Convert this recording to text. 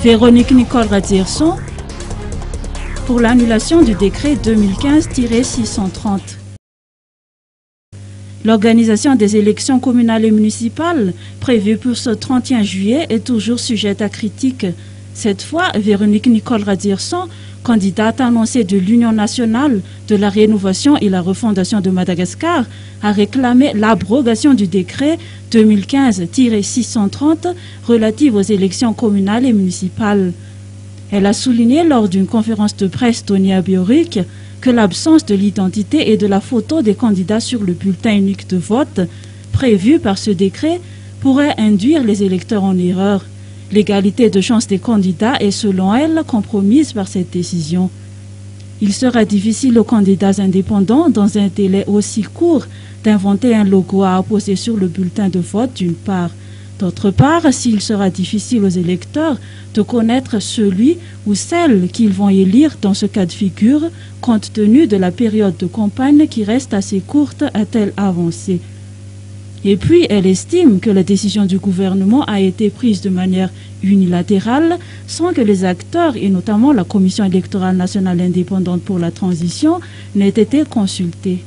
Véronique Nicole Radierson pour l'annulation du décret 2015-630. L'organisation des élections communales et municipales prévues pour ce 31 juillet est toujours sujette à critique. Cette fois, Véronique Nicole Radierson, candidate annoncée de l'Union nationale de la rénovation et la refondation de Madagascar, a réclamé l'abrogation du décret 2015-630 relatif aux élections communales et municipales. Elle a souligné lors d'une conférence de presse donnée à Biorik que l'absence de l'identité et de la photo des candidats sur le bulletin unique de vote prévu par ce décret pourrait induire les électeurs en erreur. L'égalité de chance des candidats est selon elle compromise par cette décision. Il sera difficile aux candidats indépendants, dans un délai aussi court, d'inventer un logo à apposer sur le bulletin de vote d'une part. D'autre part, s'il sera difficile aux électeurs de connaître celui ou celle qu'ils vont élire dans ce cas de figure, compte tenu de la période de campagne qui reste assez courte, a-t-elle avancé. Et puis, elle estime que la décision du gouvernement a été prise de manière unilatérale, sans que les acteurs, et notamment la Commission électorale nationale indépendante pour la transition, n'aient été consultés.